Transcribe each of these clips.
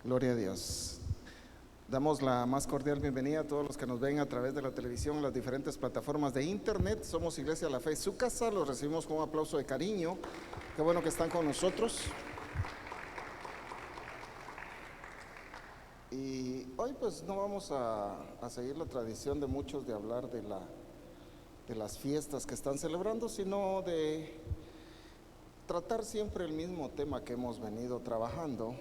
Gloria a Dios. Damos la más cordial bienvenida a todos los que nos ven a través de la televisión, las diferentes plataformas de internet. Somos Iglesia La Fe, su casa. Los recibimos con un aplauso de cariño. Qué bueno que están con nosotros. Y hoy pues no vamos a seguir la tradición de muchos de hablar de las fiestas que están celebrando, sino de tratar siempre el mismo tema que hemos venido trabajando.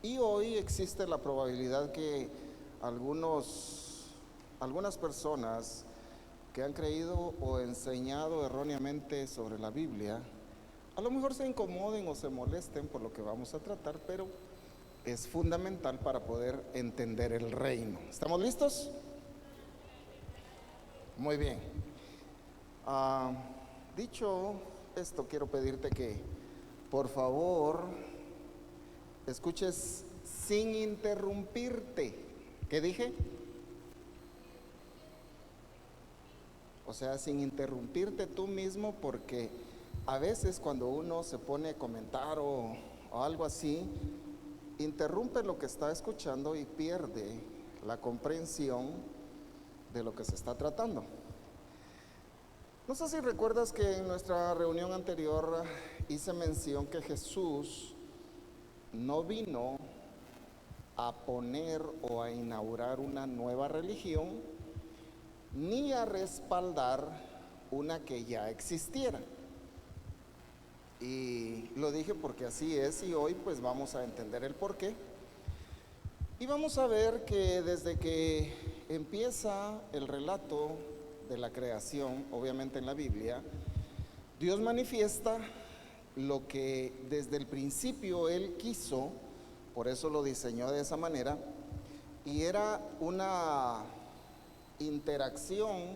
Y hoy existe la probabilidad que algunas personas que han creído o enseñado erróneamente sobre la Biblia, a lo mejor se incomoden o se molesten por lo que vamos a tratar, pero es fundamental para poder entender el reino. ¿Estamos listos? Muy bien. Dicho esto, quiero pedirte que, por favor, escuches sin interrumpirte. ¿Qué dije? O sea, sin interrumpirte tú mismo, porque a veces cuando uno se pone a comentar o algo así, interrumpe lo que está escuchando y pierde la comprensión de lo que se está tratando. No sé si recuerdas que en nuestra reunión anterior hice mención que Jesús no vino a poner o a inaugurar una nueva religión, ni a respaldar una que ya existiera. Y lo dije porque así es, y hoy pues vamos a entender el porqué. Y vamos a ver que desde que empieza el relato de la creación, obviamente en la Biblia, Dios manifiesta lo que desde el principio Él quiso, por eso lo diseñó de esa manera, y era una interacción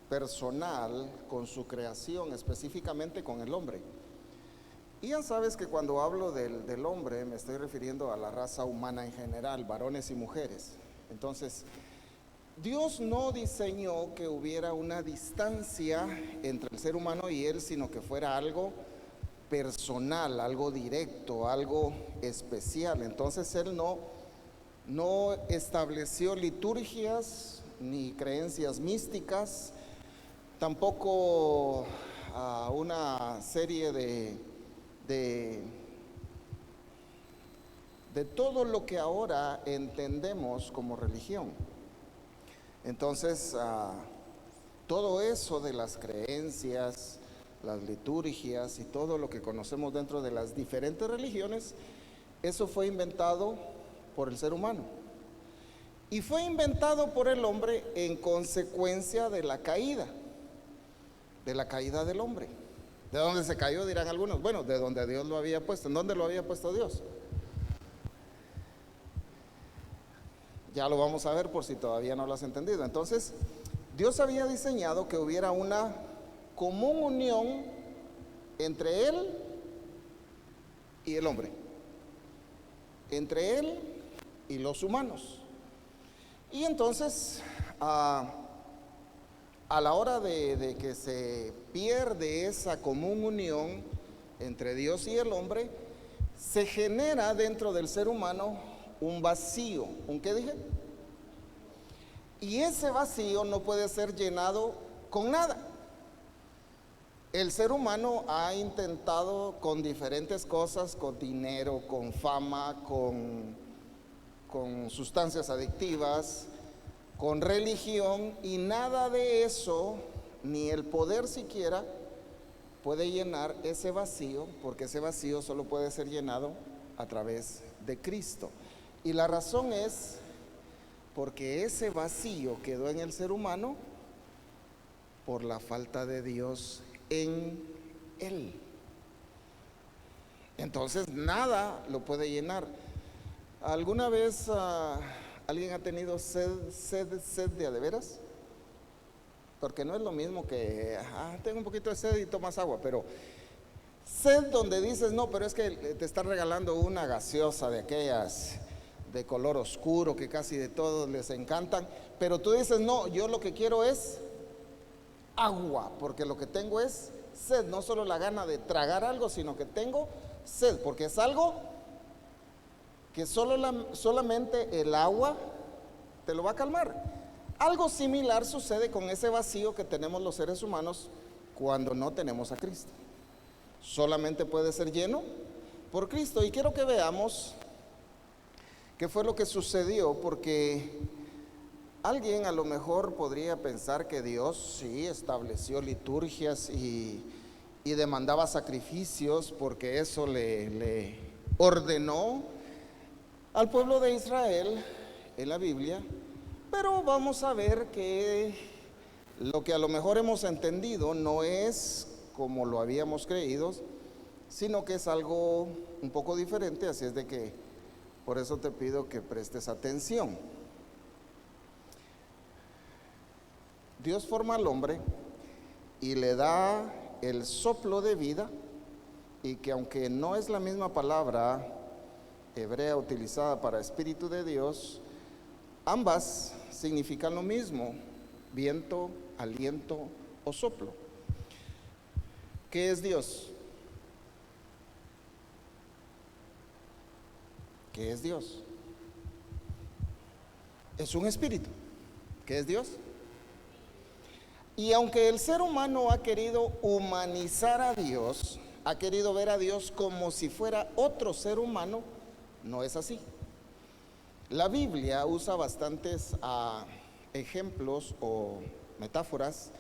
personal con su creación, específicamente con el hombre. Y ya sabes que cuando hablo del hombre me estoy refiriendo a la raza humana en general, varones y mujeres. Entonces, Dios no diseñó que hubiera una distancia entre el ser humano y Él, sino que fuera algo personal, algo directo, algo especial. Entonces Él no estableció liturgias ni creencias místicas, tampoco una serie de todo lo que ahora entendemos como religión. Entonces, todo eso de las creencias, las liturgias y todo lo que conocemos dentro de las diferentes religiones, eso fue inventado por el ser humano. Y fue inventado por el hombre en consecuencia de la caída del hombre. ¿De dónde se cayó? Dirán algunos. Bueno, de donde Dios lo había puesto. ¿En dónde lo había puesto Dios? Ya lo vamos a ver por si todavía no lo has entendido. Entonces, Dios había diseñado que hubiera una común unión entre Él y el hombre, entre Él y los humanos. Y entonces, a la hora de que se pierde esa común unión entre Dios y el hombre, se genera dentro del ser humano un vacío. ¿Un qué dije? Y ese vacío no puede ser llenado con nada. El ser humano ha intentado con diferentes cosas, con dinero, con fama, con sustancias adictivas, con religión, y nada de eso, ni el poder siquiera, puede llenar ese vacío, porque ese vacío solo puede ser llenado a través de Cristo. Y la razón es porque ese vacío quedó en el ser humano por la falta de Dios en él. Entonces nada lo puede llenar. ¿Alguna vez alguien ha tenido sed de a de veras? Porque no es lo mismo que tengo un poquito de sed y tomas agua, pero sed donde dices, no, pero es que te están regalando una gaseosa de aquellas de color oscuro que casi de todos les encantan, pero tú dices, no, yo lo que quiero es agua, porque lo que tengo es sed, no solo la gana de tragar algo, sino que tengo sed, porque es algo que solamente el agua te lo va a calmar. Algo similar sucede con ese vacío que tenemos los seres humanos cuando no tenemos a Cristo. Solamente puede ser lleno por Cristo. Y quiero que veamos qué fue lo que sucedió, porque alguien a lo mejor podría pensar que Dios sí estableció liturgias y demandaba sacrificios, porque eso le ordenó al pueblo de Israel en la Biblia. Pero vamos a ver que lo que a lo mejor hemos entendido no es como lo habíamos creído, sino que es algo un poco diferente. Así es de que por eso te pido que prestes atención. Dios forma al hombre y le da el soplo de vida, y que aunque no es la misma palabra hebrea utilizada para Espíritu de Dios, ambas significan lo mismo: viento, aliento o soplo. ¿Qué es Dios? ¿Qué es Dios? Es un espíritu. ¿Qué es Dios? Y aunque el ser humano ha querido humanizar a Dios, ha querido ver a Dios como si fuera otro ser humano, no es así. La Biblia usa bastantes ejemplos o metáforas.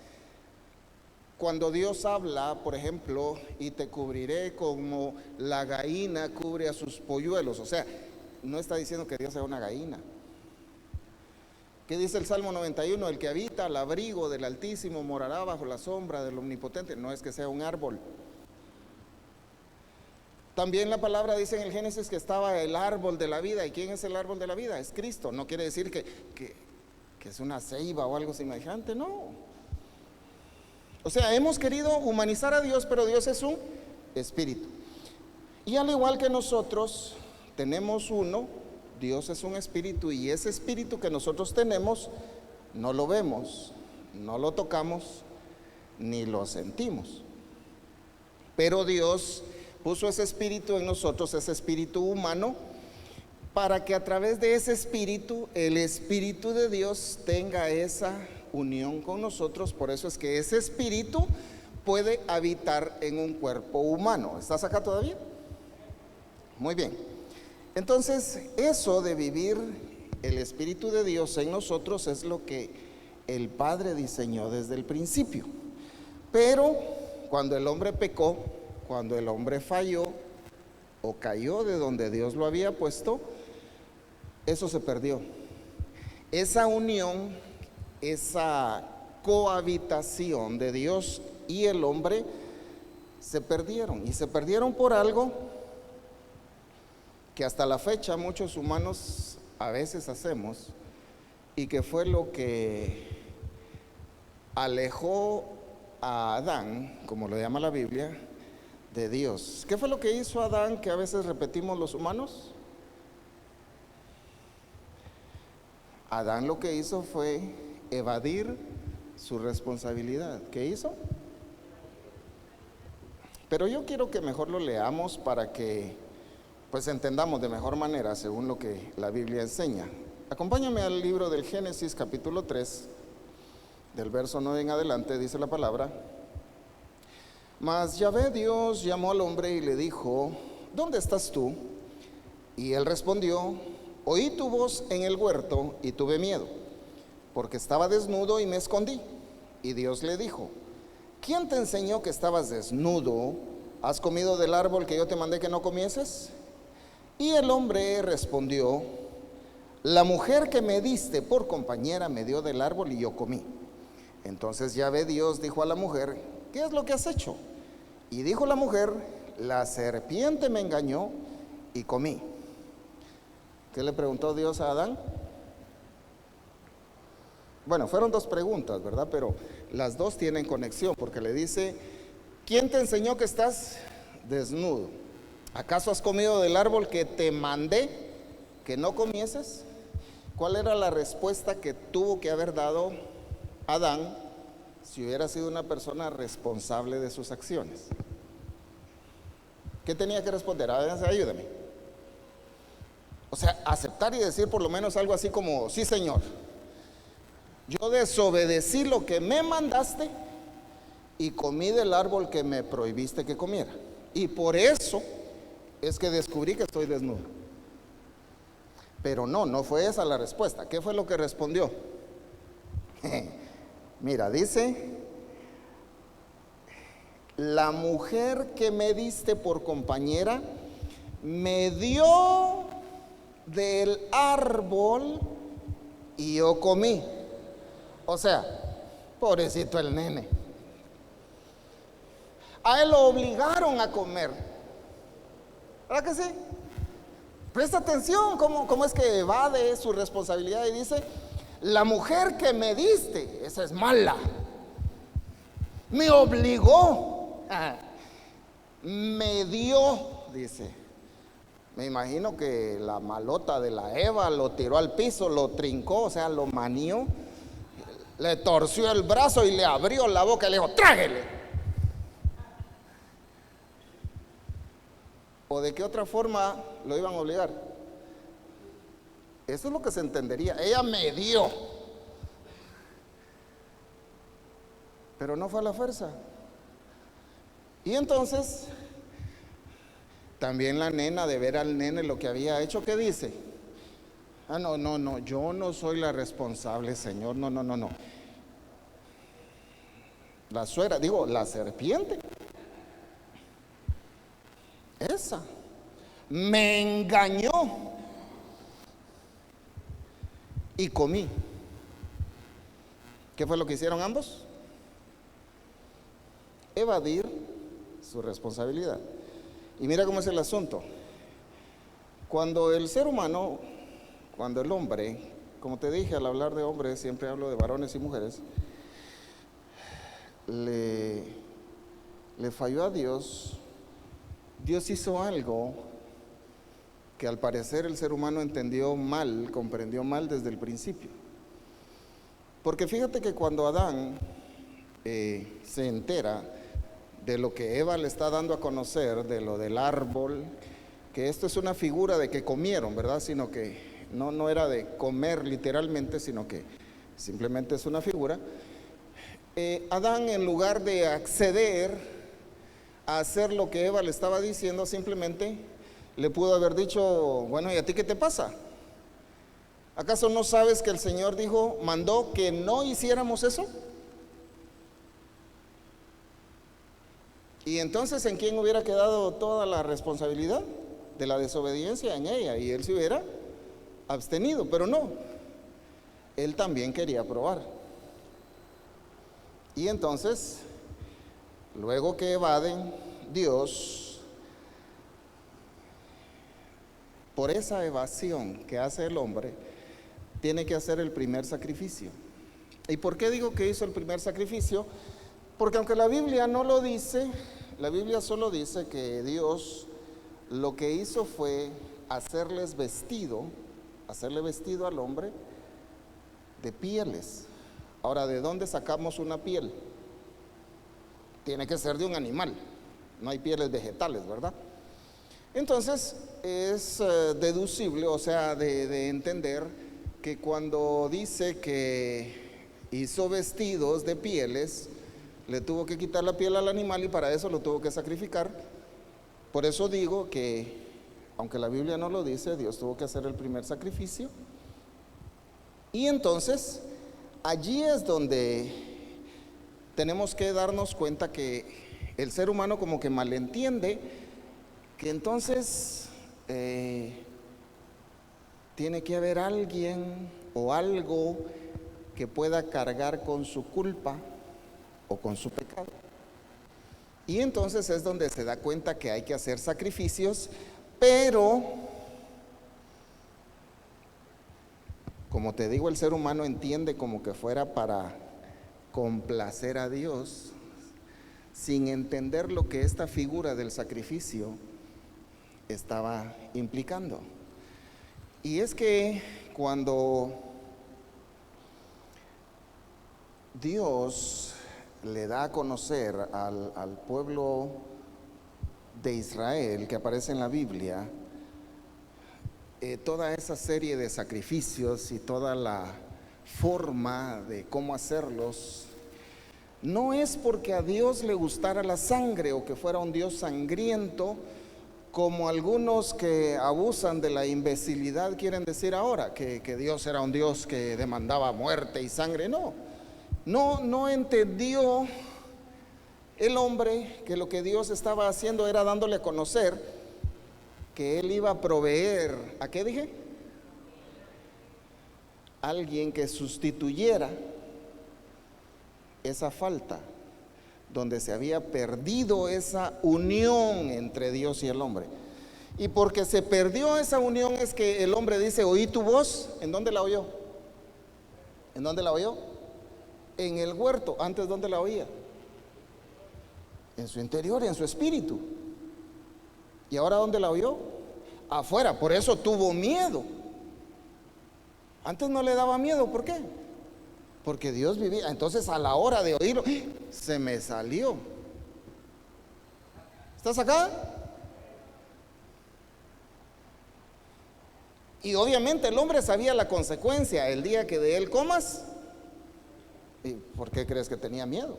Cuando Dios habla, por ejemplo, y te cubriré como la gallina cubre a sus polluelos, o sea, no está diciendo que Dios sea una gallina. ¿Qué dice el Salmo 91? El que habita al abrigo del Altísimo morará bajo la sombra del Omnipotente. No es que sea un árbol. También la palabra dice en el Génesis que estaba el árbol de la vida. ¿Y quién es el árbol de la vida? Es Cristo. No quiere decir que es una ceiba o algo semejante, no. O sea, hemos querido humanizar a Dios, pero Dios es un espíritu. Y al igual que nosotros tenemos uno, Dios es un espíritu, y ese espíritu que nosotros tenemos no lo vemos, no lo tocamos, ni lo sentimos. Pero Dios puso ese espíritu en nosotros, ese espíritu humano, para que a través de ese espíritu, el Espíritu de Dios tenga esa unión con nosotros. Por eso es que ese espíritu puede habitar en un cuerpo humano. ¿Estás acá todavía? Muy bien. Entonces, eso de vivir el Espíritu de Dios en nosotros es lo que el Padre diseñó desde el principio. Pero cuando el hombre pecó, cuando el hombre falló o cayó de donde Dios lo había puesto, eso se perdió. Esa unión, esa cohabitación de Dios y el hombre se perdieron, y se perdieron por algo que hasta la fecha muchos humanos a veces hacemos, y que fue lo que alejó a Adán, como lo llama la Biblia, de Dios. ¿Qué fue lo que hizo Adán que a veces repetimos los humanos? Adán lo que hizo fue evadir su responsabilidad. ¿Qué hizo? Pero yo quiero que mejor lo leamos para que pues entendamos de mejor manera según lo que la Biblia enseña. Acompáñame al libro del Génesis capítulo 3, del verso 9 en adelante. Dice la palabra: Mas Yahvé Dios llamó al hombre y le dijo: ¿Dónde estás tú? Y él respondió: Oí tu voz en el huerto y tuve miedo, porque estaba desnudo y me escondí. Y Dios le dijo: ¿Quién te enseñó que estabas desnudo? ¿Has comido del árbol que yo te mandé que no comieses? Y el hombre respondió: La mujer que me diste por compañera me dio del árbol y yo comí. Entonces Yahvé Dios dijo a la mujer: ¿Qué es lo que has hecho? Y dijo la mujer: La serpiente me engañó y comí. ¿Qué le preguntó Dios a Adán? Bueno, fueron dos preguntas, ¿verdad? Pero las dos tienen conexión, porque le dice: ¿Quién te enseñó que estás desnudo? ¿Acaso has comido del árbol que te mandé que no comieses? ¿Cuál era la respuesta que tuvo que haber dado Adán si hubiera sido una persona responsable de sus acciones? ¿Qué tenía que responder? A ver, ayúdame. O sea, aceptar y decir por lo menos algo así como, sí, Señor, yo desobedecí lo que me mandaste y comí del árbol que me prohibiste que comiera. Y por eso es que descubrí que estoy desnudo. Pero no fue esa la respuesta. ¿Qué fue lo que respondió? Mira, dice, la mujer que me diste por compañera me dio del árbol y yo comí. O sea, pobrecito el nene. A él lo obligaron a comer. ¿Verdad que sí? Presta atención cómo es que evade su responsabilidad y dice, la mujer que me diste, esa es mala, me obligó, me dio, dice. Me imagino que la malota de la Eva lo tiró al piso, lo trincó, o sea, lo manió, le torció el brazo y le abrió la boca y le dijo, tráguele. ¿O de qué otra forma lo iban a obligar? Eso es lo que se entendería. Ella me dio, pero no fue a la fuerza. Y entonces, también la nena, de ver al nene lo que había hecho, ¿qué dice? No, yo no soy la responsable, Señor, no. La suegra, digo, la serpiente, esa, me engañó y comí. ¿Qué fue lo que hicieron ambos? Evadir su responsabilidad. Y mira cómo es el asunto. Cuando el ser humano, cuando el hombre, como te dije, al hablar de hombres siempre hablo de varones y mujeres, le falló a Dios, Dios hizo algo que al parecer el ser humano entendió mal, comprendió mal desde el principio. Porque fíjate que cuando Adán se entera de lo que Eva le está dando a conocer, de lo del árbol, que esto es una figura de que comieron, ¿verdad? Sino que no era de comer literalmente, sino que simplemente es una figura. Adán, en lugar de acceder a hacer lo que Eva le estaba diciendo, simplemente le pudo haber dicho, bueno, ¿y a ti qué te pasa? ¿Acaso no sabes que el Señor mandó que no hiciéramos eso? Y entonces, ¿en quién hubiera quedado toda la responsabilidad de la desobediencia? En ella, y él se hubiera abstenido, pero no, él también quería probar. Y entonces, luego que evaden, Dios, por esa evasión que hace el hombre, tiene que hacer el primer sacrificio. ¿Y por qué digo que hizo el primer sacrificio? Porque aunque la Biblia no lo dice, la Biblia solo dice que Dios lo que hizo fue hacerle vestido al hombre de pieles. Ahora, ¿de dónde sacamos una piel? Tiene que ser de un animal, no hay pieles vegetales, ¿verdad? Entonces es deducible, o sea, de entender que cuando dice que hizo vestidos de pieles, le tuvo que quitar la piel al animal y para eso lo tuvo que sacrificar. Por eso digo que, aunque la Biblia no lo dice, Dios tuvo que hacer el primer sacrificio. Y entonces, allí es donde tenemos que darnos cuenta que el ser humano como que malentiende que entonces tiene que haber alguien o algo que pueda cargar con su culpa o con su pecado. Y entonces es donde se da cuenta que hay que hacer sacrificios, pero como te digo, el ser humano entiende como que fuera para complacer a Dios, sin entender lo que esta figura del sacrificio estaba implicando. Y es que cuando Dios le da a conocer al pueblo de Israel que aparece en la Biblia toda esa serie de sacrificios y toda la forma de cómo hacerlos, no es porque a Dios le gustara la sangre o que fuera un Dios sangriento, como algunos que abusan de la imbecilidad quieren decir ahora, que Dios era un Dios que demandaba muerte y sangre. No entendió el hombre que lo que Dios estaba haciendo era dándole a conocer que Él iba a proveer, ¿a qué dije? Alguien que sustituyera esa falta, donde se había perdido esa unión entre Dios y el hombre. Y porque se perdió esa unión es que el hombre dice: oí tu voz. ¿En dónde la oyó? ¿En dónde la oyó? En el huerto. Antes, ¿dónde la oía? En su interior, en su espíritu. ¿Y ahora dónde la oyó? Afuera. Por eso tuvo miedo. Antes no le daba miedo. ¿Por qué? Porque Dios vivía. Entonces, a la hora de oírlo, se me salió. ¿Estás acá? Y obviamente el hombre sabía la consecuencia. El día que de él comas. ¿Y por qué crees que tenía miedo?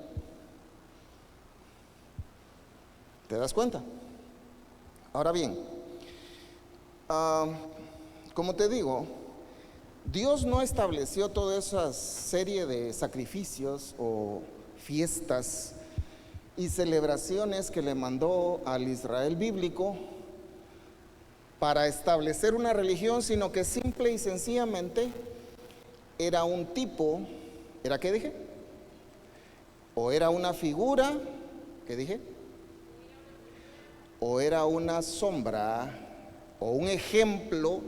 ¿Te das cuenta? Ahora bien, como te digo, Dios no estableció toda esa serie de sacrificios o fiestas y celebraciones que le mandó al Israel bíblico para establecer una religión, sino que simple y sencillamente era un tipo, ¿era qué dije? O era una figura, ¿qué dije? O era una sombra o un ejemplo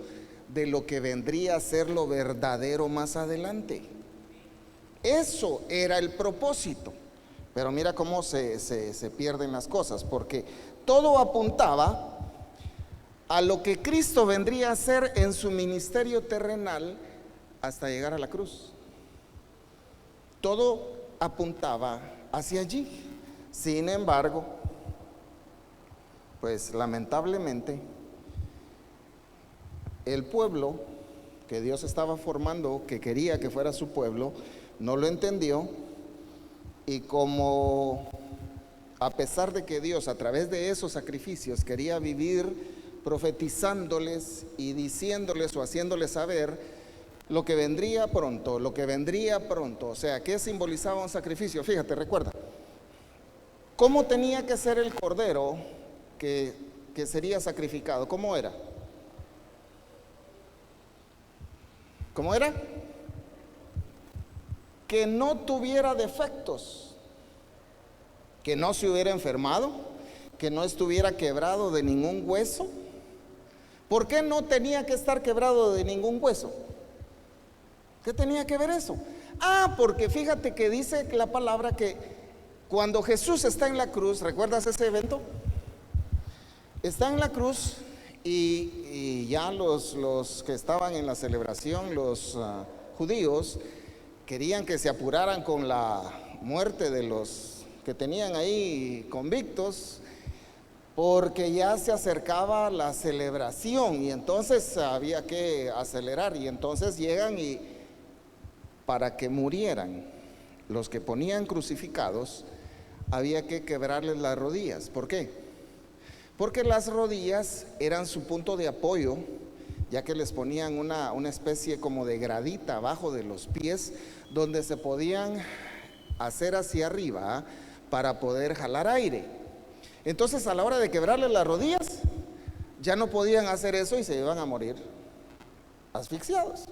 de lo que vendría a ser lo verdadero más adelante. Eso era el propósito. Pero mira cómo se pierden las cosas, porque todo apuntaba a lo que Cristo vendría a hacer en su ministerio terrenal hasta llegar a la cruz. Todo apuntaba hacia allí. Sin embargo, pues lamentablemente, el pueblo que Dios estaba formando, que quería que fuera su pueblo, no lo entendió. Y como a pesar de que Dios a través de esos sacrificios quería vivir profetizándoles y diciéndoles o haciéndoles saber lo que vendría pronto, o sea, ¿qué simbolizaba un sacrificio? Fíjate, recuerda, ¿cómo tenía que ser el cordero que sería sacrificado? ¿Cómo era? ¿Cómo era? Que no tuviera defectos, que no se hubiera enfermado, que no estuviera quebrado de ningún hueso. ¿Por qué no tenía que estar quebrado de ningún hueso? ¿Qué tenía que ver eso? Porque fíjate que dice la palabra que cuando Jesús está en la cruz, ¿recuerdas ese evento? Está en la cruz y ya los que estaban en la celebración, los judíos, querían que se apuraran con la muerte de los que tenían ahí convictos, porque ya se acercaba la celebración y entonces había que acelerar. Y entonces llegan y para que murieran los que ponían crucificados, había que quebrarles las rodillas. ¿Por qué? Porque las rodillas eran su punto de apoyo, ya que les ponían una especie como de gradita abajo de los pies, donde se podían hacer hacia arriba para poder jalar aire. Entonces, a la hora de quebrarles las rodillas, ya no podían hacer eso y se iban a morir asfixiados.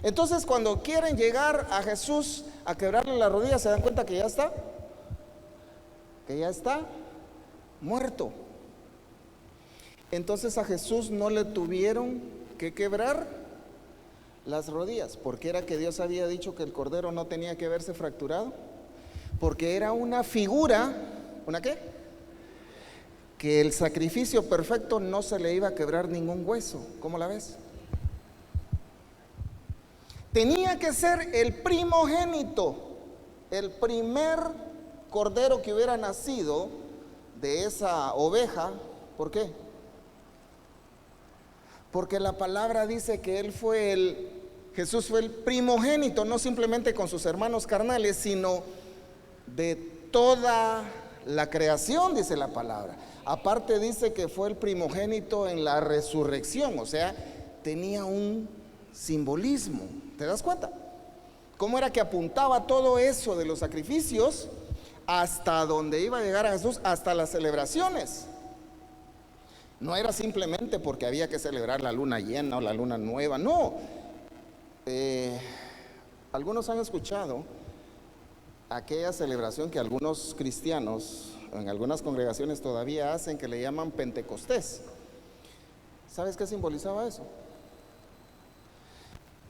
Entonces, cuando quieren llegar a Jesús a quebrarle las rodillas, se dan cuenta que ya está muerto. Entonces a Jesús no le tuvieron que quebrar las rodillas, porque era que Dios había dicho que el cordero no tenía que verse fracturado, porque era una figura, ¿una qué? Que el sacrificio perfecto no se le iba a quebrar ningún hueso. ¿Cómo la ves? Tenía que ser el primogénito, el primer cordero que hubiera nacido de esa oveja. ¿Por qué? Porque la palabra dice que Jesús fue el primogénito, no simplemente con sus hermanos carnales, sino de toda la creación, dice la palabra. Aparte dice que fue el primogénito en la resurrección, o sea, tenía un simbolismo. ¿Te das cuenta? ¿Cómo era que apuntaba todo eso de los sacrificios hasta donde iba a llegar a Jesús? Hasta las celebraciones. No era simplemente porque había que celebrar la luna llena o la luna nueva, no. Algunos han escuchado aquella celebración que algunos cristianos en algunas congregaciones todavía hacen, que le llaman Pentecostés. ¿Sabes qué simbolizaba eso?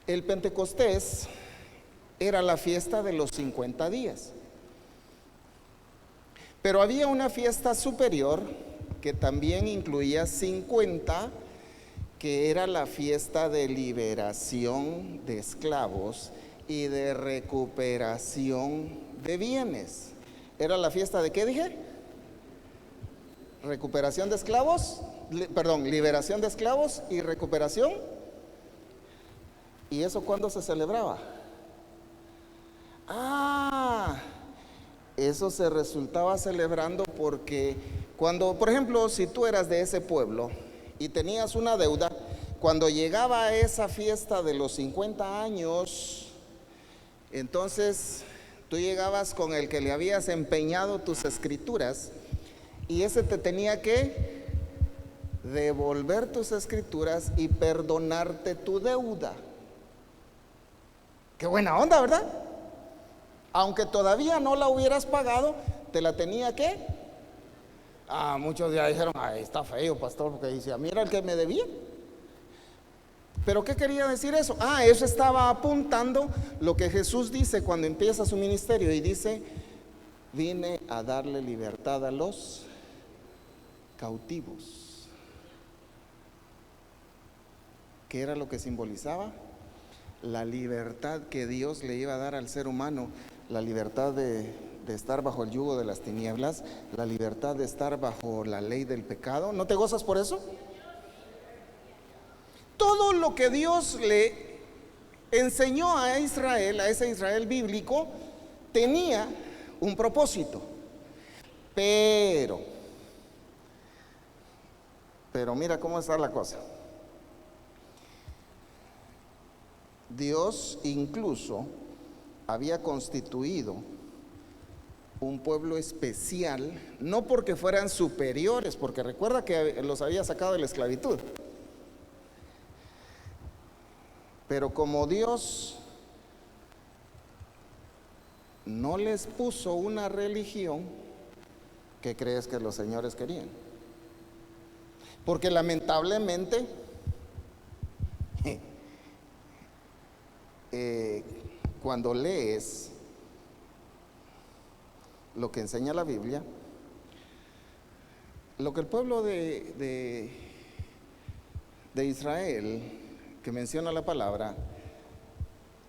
El Pentecostés era la fiesta de los 50 días. Pero había una fiesta superior que también incluía 50, que era la fiesta de liberación de esclavos y de recuperación de bienes. ¿Era la fiesta de qué dije? Recuperación de esclavos, liberación de esclavos y recuperación. ¿Y eso cuándo se celebraba? Eso se resultaba celebrando porque cuando, por ejemplo, si tú eras de ese pueblo y tenías una deuda, cuando llegaba a esa fiesta de los 50 años, entonces tú llegabas con el que le habías empeñado tus escrituras y ese te tenía que devolver tus escrituras y perdonarte tu deuda. Qué buena onda, ¿verdad? Aunque todavía no la hubieras pagado, te la tenía que. Muchos ya dijeron, está feo, pastor, porque dice, mira el que me debía. Pero ¿qué quería decir eso? Eso estaba apuntando lo que Jesús dice cuando empieza su ministerio y dice, vine a darle libertad a los cautivos. ¿Qué era lo que simbolizaba? La libertad que Dios le iba a dar al ser humano, la libertad de estar bajo el yugo de las tinieblas, la libertad de estar bajo la ley del pecado. ¿No te gozas por eso? Todo lo que Dios le enseñó a Israel, a ese Israel bíblico, tenía un propósito. Pero mira cómo está la cosa. Dios incluso había constituido un pueblo especial, no porque fueran superiores, porque recuerda que los había sacado de la esclavitud. Pero como Dios no les puso una religión, ¿qué crees que los señores querían? Porque lamentablemente cuando lees lo que enseña la Biblia, lo que el pueblo de Israel, que menciona la palabra,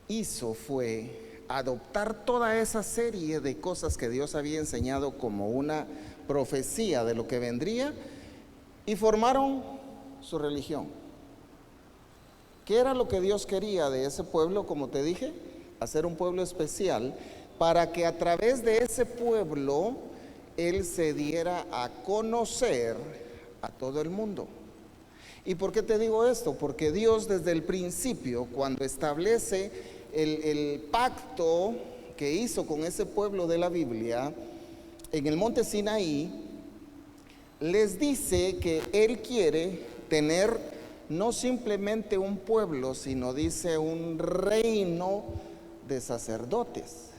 hizo fue adoptar toda esa serie de cosas que Dios había enseñado como una profecía de lo que vendría y formaron su religión. ¿Qué era lo que Dios quería de ese pueblo? Como te dije, hacer un pueblo especial para que a través de ese pueblo Él se diera a conocer a todo el mundo. ¿Y por qué te digo esto? Porque Dios desde el principio, cuando establece el pacto que hizo con ese pueblo de la Biblia en el monte Sinaí, les dice que Él quiere tener no simplemente un pueblo, sino dice un reino de sacerdotes.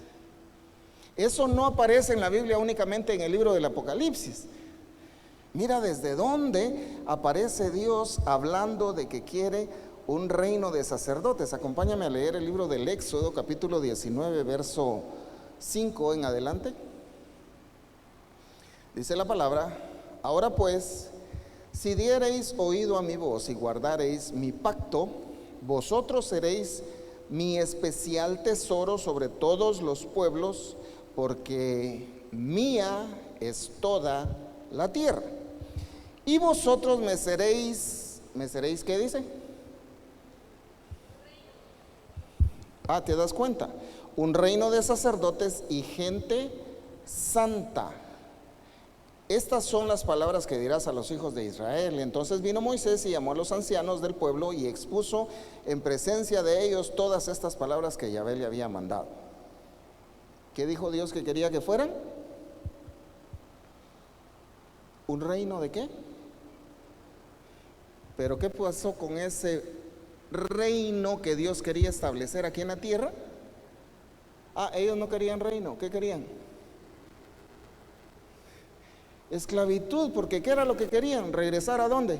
Eso no aparece en la Biblia únicamente en el libro del Apocalipsis. Mira desde dónde aparece Dios hablando de que quiere un reino de sacerdotes. Acompáñame a leer el libro del Éxodo, capítulo 19, verso 5 en adelante. Dice la palabra: ahora pues, si diereis oído a mi voz y guardareis mi pacto, vosotros seréis mi especial tesoro sobre todos los pueblos, porque mía es toda la tierra. Y vosotros me seréis ¿Me seréis qué dice? Ah, ¿te das cuenta? Un reino de sacerdotes y gente santa. Estas son las palabras que dirás a los hijos de Israel. Entonces vino Moisés y llamó a los ancianos del pueblo y expuso en presencia de ellos todas estas palabras que Yahvé le había mandado. ¿Qué dijo Dios que quería que fueran? ¿Un reino de qué? ¿Pero qué pasó con ese reino que Dios quería establecer aquí en la tierra? Ah, ellos no querían reino. ¿Qué querían? Esclavitud, porque ¿qué era lo que querían? ¿Regresar a dónde?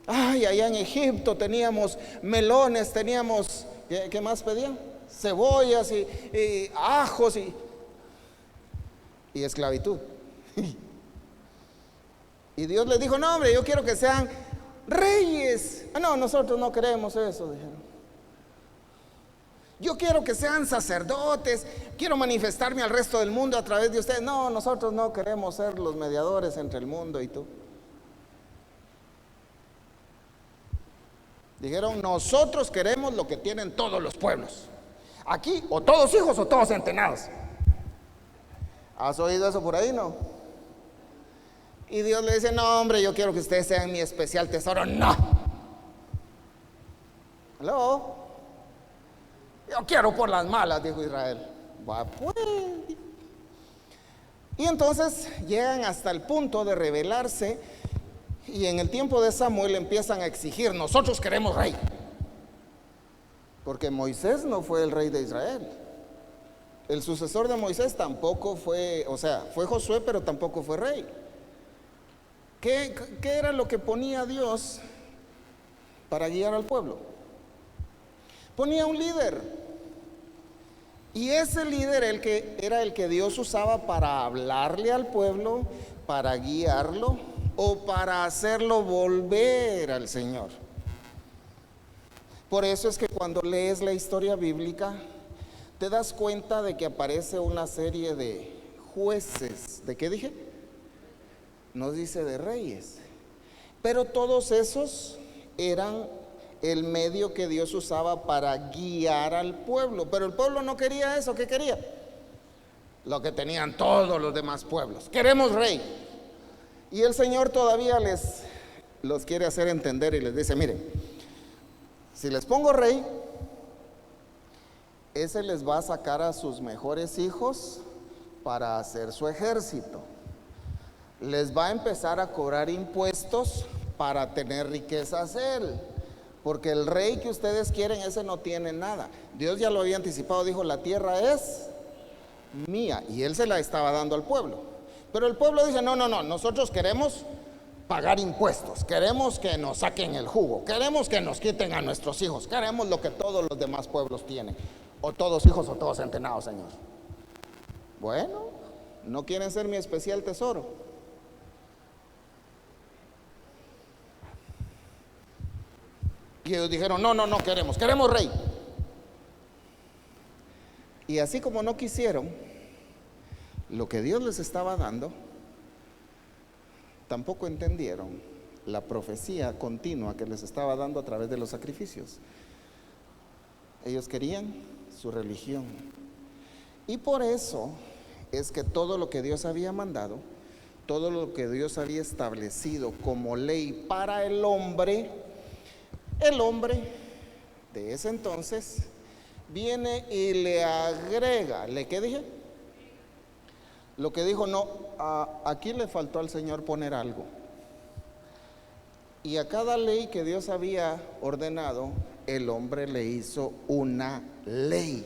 Ay, allá en Egipto teníamos melones, teníamos, ¿qué más pedían? Cebollas y ajos y esclavitud. Y Dios les dijo, no hombre, yo quiero que sean reyes. Ah, no, nosotros no queremos eso, dijeron. Yo quiero que sean sacerdotes, quiero manifestarme al resto del mundo a través de ustedes. No, nosotros no queremos ser los mediadores entre el mundo y tú. Dijeron, nosotros queremos lo que tienen todos los pueblos. Aquí, o todos hijos o todos entrenados. ¿Has oído eso por ahí, no? Y Dios le dice, no hombre, yo quiero que ustedes sean mi especial tesoro. No. ¿Aló? Yo quiero por las malas, dijo Israel. Va pues. Y entonces llegan hasta el punto de rebelarse. Y en el tiempo de Samuel empiezan a exigir, nosotros queremos rey. Porque Moisés no fue el rey de Israel. El sucesor de Moisés tampoco fue, o sea, fue Josué, pero tampoco fue rey. ¿Qué era lo que ponía Dios para guiar al pueblo? Ponía un líder. Y ese líder era el que Dios usaba para hablarle al pueblo, para guiarlo o para hacerlo volver al Señor. Por eso es que cuando lees la historia bíblica, te das cuenta de que aparece una serie de jueces. ¿De qué dije? No dice de reyes. Pero todos esos eran el medio que Dios usaba para guiar al pueblo. Pero el pueblo no quería eso. ¿Qué quería? Lo que tenían todos los demás pueblos. Queremos rey. Y el Señor todavía los quiere hacer entender y les dice, miren, si les pongo rey, ese les va a sacar a sus mejores hijos para hacer su ejército. Les va a empezar a cobrar impuestos para tener riquezas él. Porque el rey que ustedes quieren, ese no tiene nada. Dios ya lo había anticipado, dijo, la tierra es mía. Y él se la estaba dando al pueblo. Pero el pueblo dice, no, nosotros queremos pagar impuestos. Queremos que nos saquen el jugo. Queremos que nos quiten a nuestros hijos. Queremos lo que todos los demás pueblos tienen. O todos hijos o todos entrenados, Señor. Bueno, no quieren ser mi especial tesoro. Y ellos dijeron, no queremos rey. Y así como no quisieron lo que Dios les estaba dando, tampoco entendieron la profecía continua que les estaba dando a través de los sacrificios. Ellos querían su religión. Y por eso es que todo lo que Dios había mandado, todo lo que Dios había establecido como ley para el hombre de ese entonces viene y le agrega, ¿qué dije? Lo que dijo, no, aquí le faltó al Señor poner algo. Y a cada ley que Dios había ordenado, el hombre le hizo una ley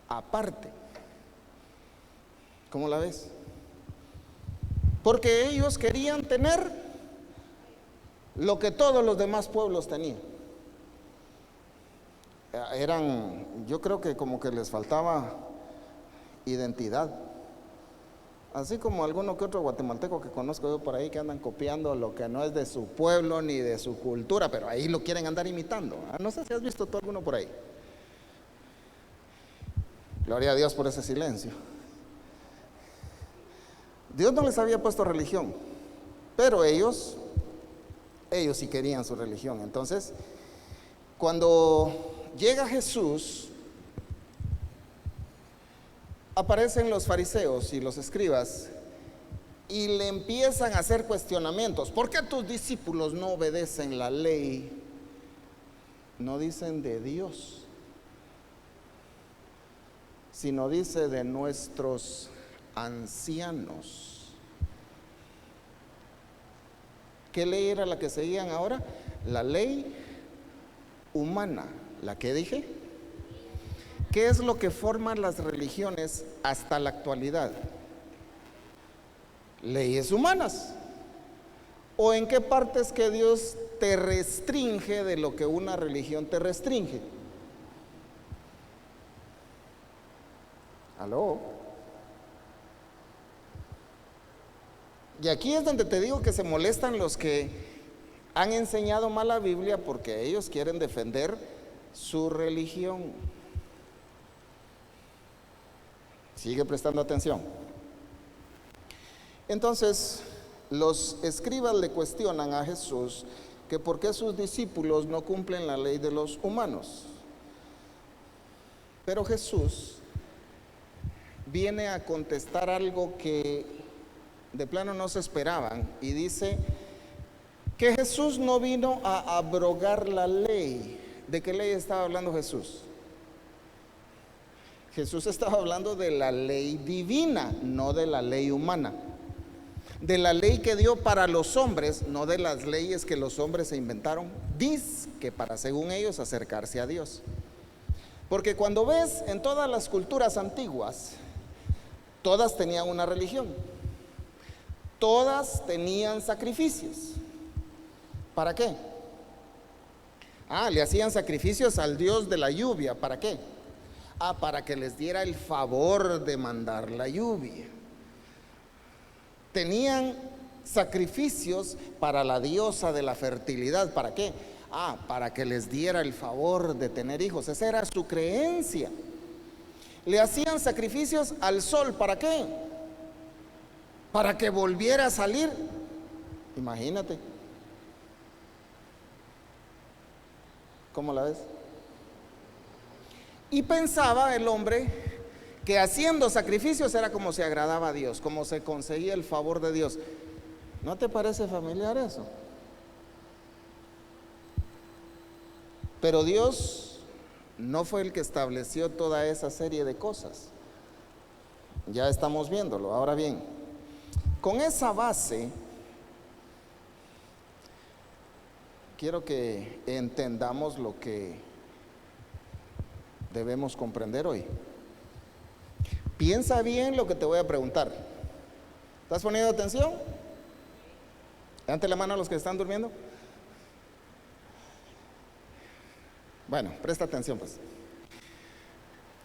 aparte. ¿Cómo la ves? Porque ellos querían tener lo que todos los demás pueblos tenían. Yo creo que como que les faltaba identidad. Así como alguno que otro guatemalteco que conozco yo por ahí que andan copiando lo que no es de su pueblo ni de su cultura, pero ahí lo quieren andar imitando. No sé si has visto tú alguno por ahí. Gloria a Dios por ese silencio. Dios no les había puesto religión, pero ellos Ellos sí querían su religión. Entonces, cuando llega Jesús, aparecen los fariseos y los escribas y le empiezan a hacer cuestionamientos. ¿Por qué tus discípulos no obedecen la ley? No dicen de Dios, sino dice de nuestros ancianos. ¿Qué ley era la que seguían ahora? La ley humana. ¿La que dije? ¿Qué es lo que forman las religiones hasta la actualidad? Leyes humanas. ¿O en qué partes que Dios te restringe de lo que una religión te restringe? ¿Aló? Y aquí es donde te digo que se molestan los que han enseñado mal la Biblia, porque ellos quieren defender su religión. Sigue prestando atención. Entonces, los escribas le cuestionan a Jesús que por qué sus discípulos no cumplen la ley de los humanos. Pero Jesús viene a contestar algo que de plano no se esperaban, y dice que Jesús no vino a abrogar la ley. ¿De qué ley estaba hablando Jesús? Jesús estaba hablando de la ley divina, no de la ley humana. De la ley que dio para los hombres, no de las leyes que los hombres se inventaron, dice que para, según ellos, acercarse a Dios. Porque cuando ves en todas las culturas antiguas, todas tenían una religión, todas tenían sacrificios. ¿Para qué? Le hacían sacrificios al dios de la lluvia. ¿Para qué? Para que les diera el favor de mandar la lluvia. Tenían sacrificios para la diosa de la fertilidad. ¿Para qué? Para que les diera el favor de tener hijos. Esa era su creencia. Le hacían sacrificios al sol. ¿Para qué? Para que volviera a salir. Imagínate. ¿Cómo la ves? Y pensaba el hombre que haciendo sacrificios era como se agradaba a Dios, como se conseguía el favor de Dios. ¿No te parece familiar eso? Pero Dios no fue el que estableció toda esa serie de cosas. Ya estamos viéndolo. Ahora bien, con esa base, quiero que entendamos lo que debemos comprender hoy. Piensa bien lo que te voy a preguntar. ¿Estás poniendo atención? Levante la mano a los que están durmiendo. Bueno, presta atención pues.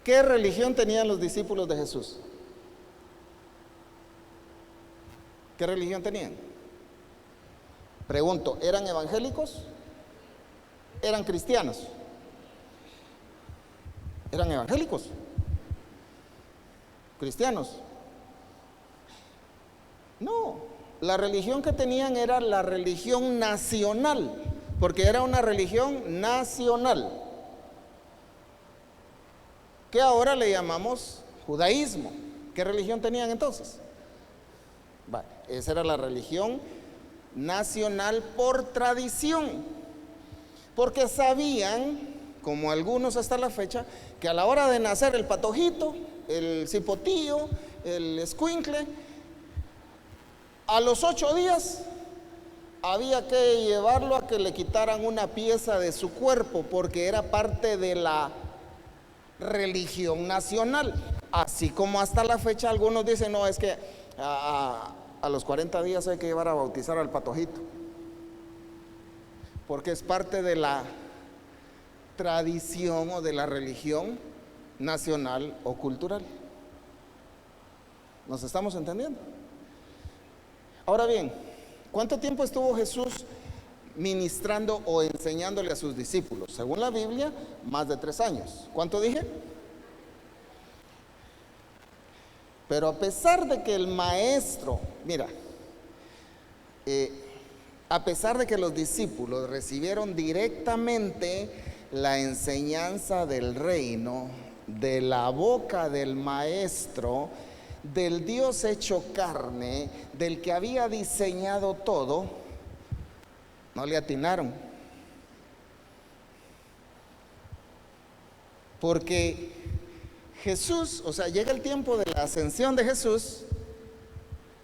¿Qué religión tenían los discípulos de Jesús? ¿Qué religión tenían? Pregunto, ¿eran evangélicos? ¿Eran cristianos? ¿Eran evangélicos? ¿Cristianos? No, la religión que tenían era la religión nacional, porque era una religión nacional, que ahora le llamamos judaísmo. ¿Qué religión tenían entonces? Esa era la religión nacional por tradición, porque sabían, como algunos hasta la fecha, que a la hora de nacer el patojito, el cipotillo, el escuincle, a los 8 días había que llevarlo a que le quitaran una pieza de su cuerpo, porque era parte de la religión nacional. Así como hasta la fecha algunos dicen, no, es que a los 40 días hay que llevar a bautizar al patojito, porque es parte de la tradición o de la religión nacional o cultural. ¿Nos estamos entendiendo? Ahora bien, ¿cuánto tiempo estuvo Jesús ministrando o enseñándole a sus discípulos? Según la Biblia, más de 3 años. ¿Cuánto dije? Pero a pesar de que el maestro, mira, a pesar de que los discípulos recibieron directamente la enseñanza del reino, de la boca del Maestro, del Dios hecho carne, del que había diseñado todo, no le atinaron. Porque Jesús, o sea, llega el tiempo de la ascensión de Jesús,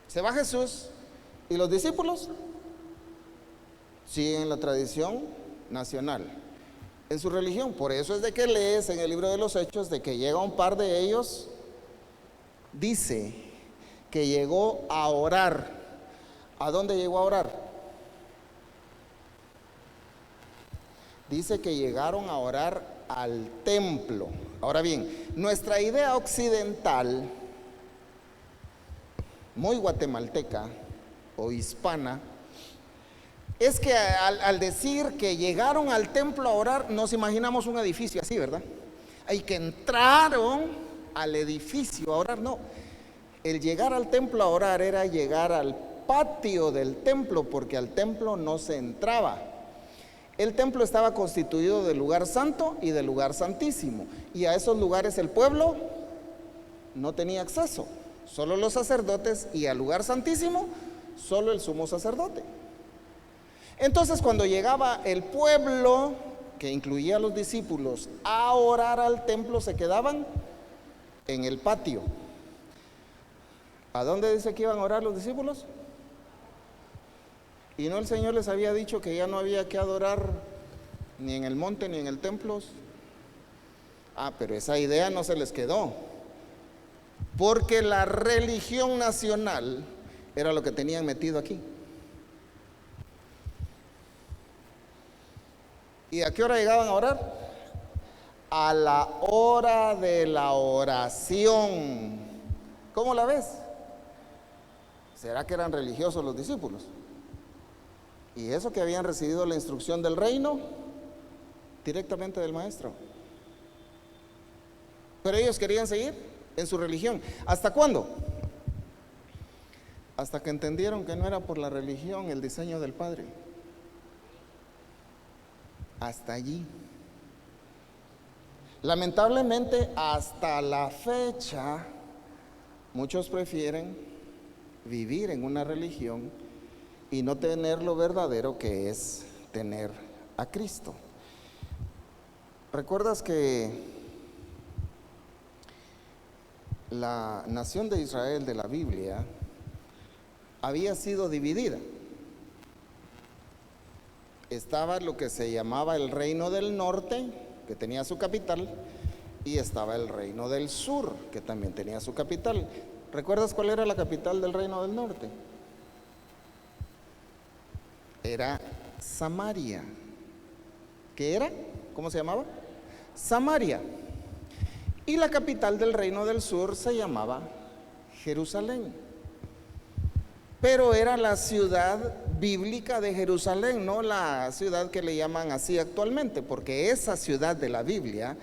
se va Jesús y los discípulos siguen la tradición nacional en su religión. Por eso es de que lees en el libro de los Hechos de que llega un par de ellos, dice que llegó a orar. ¿A dónde llegó a orar? Dice que llegaron a orar al templo. Ahora bien, nuestra idea occidental, muy guatemalteca o hispana, es que al decir que llegaron al templo a orar, nos imaginamos un edificio así, ¿verdad? Y que entraron al edificio a orar. No, el llegar al templo a orar era llegar al patio del templo, porque al templo no se entraba. El templo estaba constituido del lugar santo y del lugar santísimo, y a esos lugares el pueblo no tenía acceso, solo los sacerdotes, y al lugar santísimo solo el sumo sacerdote. Entonces, cuando llegaba el pueblo, que incluía a los discípulos, a orar al templo, se quedaban en el patio. ¿A dónde dice que iban a orar los discípulos? ¿Y no el Señor les había dicho que ya no había que adorar ni en el monte ni en el templo? Pero esa idea no se les quedó, porque la religión nacional era lo que tenían metido aquí. ¿Y a qué hora llegaban a orar? A la hora de la oración. ¿Cómo la ves? ¿Será que eran religiosos los discípulos? Y eso que habían recibido la instrucción del reino directamente del Maestro. Pero ellos querían seguir en su religión. ¿Hasta cuándo? Hasta que entendieron que no era por la religión el diseño del Padre. Hasta allí. Lamentablemente, hasta la fecha, muchos prefieren vivir en una religión y no tener lo verdadero, que es tener a Cristo. ¿Recuerdas que la nación de Israel de la Biblia había sido dividida? Estaba lo que se llamaba el reino del norte, que tenía su capital, y estaba el reino del sur, que también tenía su capital. ¿Recuerdas cuál era la capital del reino del norte? Era Samaria. ¿Qué era? ¿Cómo se llamaba? Samaria. Y la capital del reino del sur se llamaba Jerusalén. Pero era la ciudad bíblica de Jerusalén, no la ciudad que le llaman así actualmente, porque esa ciudad de la Biblia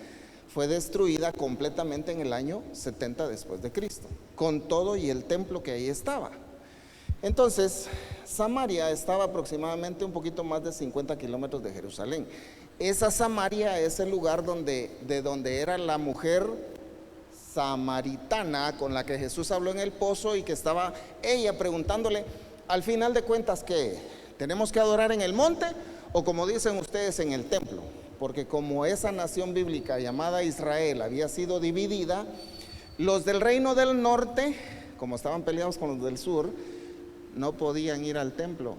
fue destruida completamente en el año 70 después de Cristo, con todo y el templo que ahí estaba. Entonces, Samaria estaba aproximadamente un poquito más de 50 kilómetros de Jerusalén. Esa Samaria es el lugar de donde era la mujer samaritana con la que Jesús habló en el pozo, y que estaba ella preguntándole, al final de cuentas, ¿qué? ¿Tenemos que adorar en el monte o, como dicen ustedes, en el templo? Porque como esa nación bíblica llamada Israel había sido dividida, los del reino del norte, como estaban peleados con los del sur, no podían ir al templo.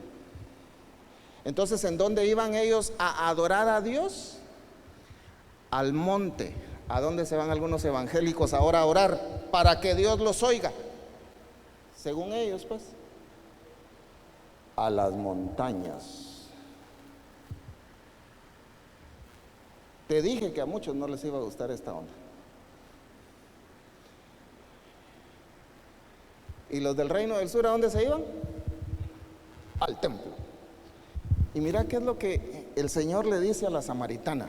Entonces, ¿en dónde iban ellos a adorar a Dios? Al monte. ¿A dónde se van algunos evangélicos ahora a orar? Para que Dios los oiga. Según ellos, pues, a las montañas. Te dije que a muchos no les iba a gustar esta onda. ¿Y los del reino del sur a dónde se iban? Al templo. Y mira qué es lo que el Señor le dice a la samaritana.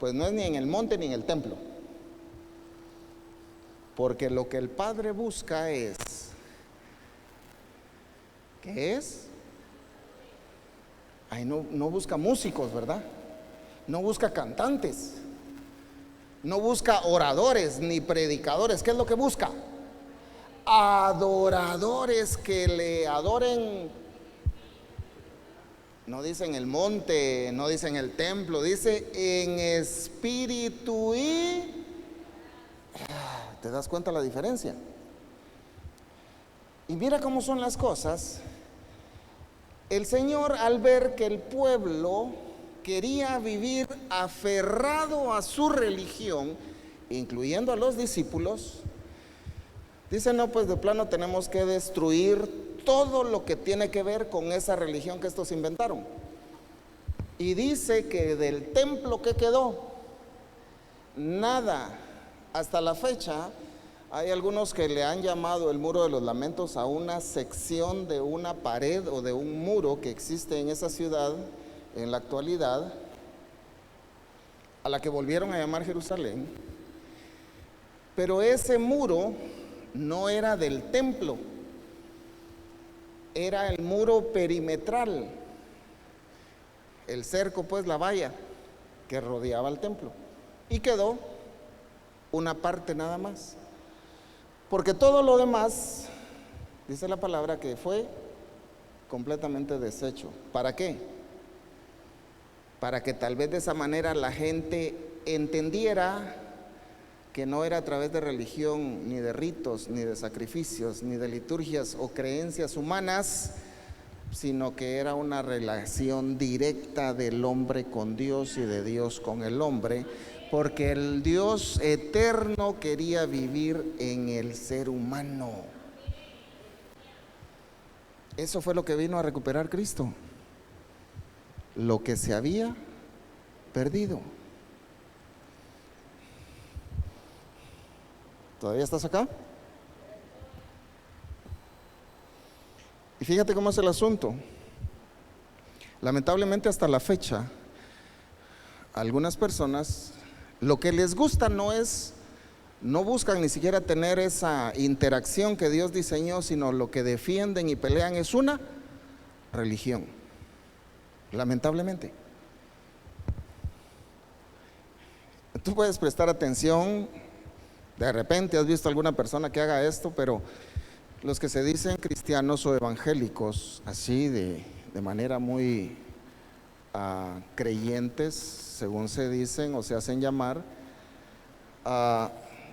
Pues no es ni en el monte ni en el templo, porque lo que el Padre busca es ¿Qué es? Ahí no busca músicos, ¿verdad? No busca cantantes, no busca oradores ni predicadores. ¿Qué es lo que busca? Adoradores que le adoren. No dice en el monte, no dice en el templo, dice en espíritu y... ¿Te das cuenta la diferencia? Y mira cómo son las cosas. El Señor, al ver que el pueblo quería vivir aferrado a su religión, incluyendo a los discípulos, dice: no, pues de plano tenemos que destruir todo lo que tiene que ver con esa religión que estos inventaron. Y dice que del templo que quedó, nada. Hasta la fecha, hay algunos que le han llamado el Muro de los Lamentos a una sección de una pared o de un muro que existe en esa ciudad en la actualidad, a la que volvieron a llamar Jerusalén. Pero ese muro no era del templo, era el muro perimetral, el cerco, pues la valla que rodeaba el templo, y quedó una parte nada más, porque todo lo demás, dice la palabra, que fue completamente deshecho. ¿Para qué? Para que tal vez de esa manera la gente entendiera que no era a través de religión, ni de ritos, ni de sacrificios, ni de liturgias o creencias humanas, sino que era una relación directa del hombre con Dios y de Dios con el hombre, porque el Dios eterno quería vivir en el ser humano. Eso fue lo que vino a recuperar Cristo, lo que se había perdido. ¿Todavía estás acá? Y fíjate cómo es el asunto. Lamentablemente hasta la fecha, algunas personas lo que les gusta no buscan ni siquiera tener esa interacción que Dios diseñó, sino lo que defienden y pelean es una religión. Lamentablemente. Tú puedes prestar atención, de repente has visto alguna persona que haga esto, pero los que se dicen cristianos o evangélicos, así de manera muy creyentes, según se dicen o se hacen llamar,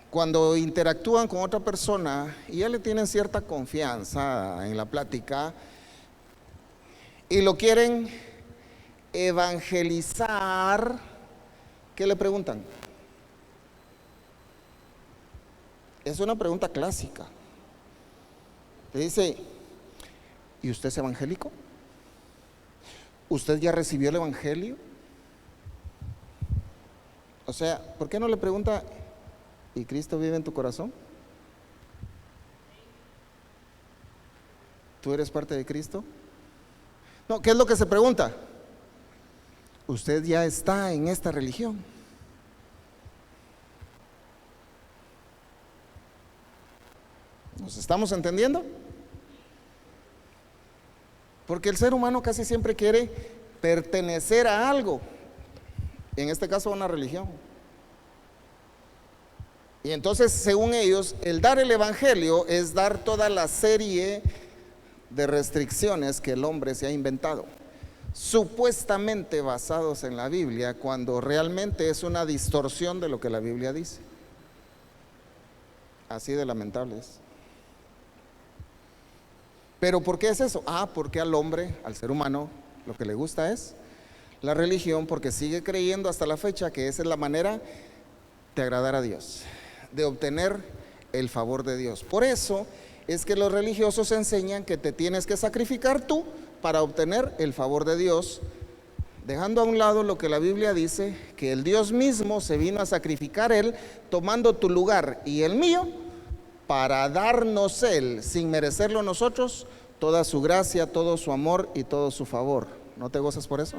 cuando interactúan con otra persona y ya le tienen cierta confianza en la plática y lo quieren evangelizar, ¿qué le preguntan? Es una pregunta clásica. Le dice: ¿y usted es evangélico? ¿Usted ya recibió el evangelio? O sea, ¿por qué no le pregunta: ¿y Cristo vive en tu corazón? ¿Tú eres parte de Cristo? No, ¿qué es lo que se pregunta? ¿Usted ya está en esta religión? ¿Nos estamos entendiendo? Porque el ser humano casi siempre quiere pertenecer a algo, en este caso a una religión. Y entonces, según ellos, el dar el evangelio es dar toda la serie de restricciones que el hombre se ha inventado, supuestamente basados en la Biblia, cuando realmente es una distorsión de lo que la Biblia dice. Así de lamentable es. ¿Pero por qué es eso? Porque al hombre, al ser humano, lo que le gusta es la religión, porque sigue creyendo hasta la fecha que esa es la manera de agradar a Dios, de obtener el favor de Dios. Por eso es que los religiosos enseñan que te tienes que sacrificar tú para obtener el favor de Dios, dejando a un lado lo que la Biblia dice, que el Dios mismo se vino a sacrificar Él, tomando tu lugar y el mío, para darnos Él, sin merecerlo nosotros, toda su gracia, todo su amor y todo su favor. ¿No te gozas por eso?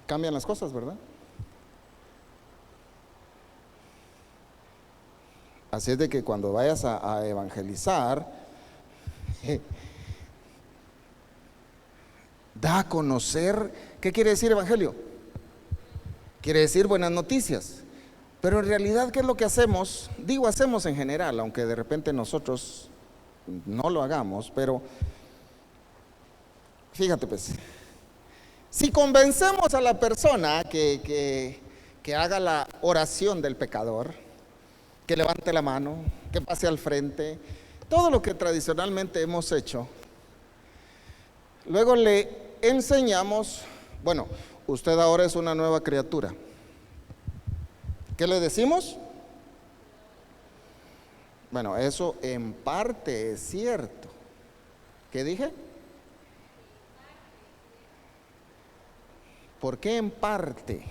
Cambian las cosas, ¿verdad? Así es de que cuando vayas a evangelizar, da a conocer. ¿Qué quiere decir evangelio? Quiere decir buenas noticias. Pero en realidad, ¿qué es lo que hacemos? Digo, hacemos en general, aunque de repente nosotros no lo hagamos, pero fíjate pues, si convencemos a la persona que haga la oración del pecador, que levante la mano, que pase al frente, todo lo que tradicionalmente hemos hecho, luego le enseñamos, bueno, usted ahora es una nueva criatura. ¿Qué le decimos? Bueno, eso en parte es cierto. ¿Qué dije? ¿Por qué en parte?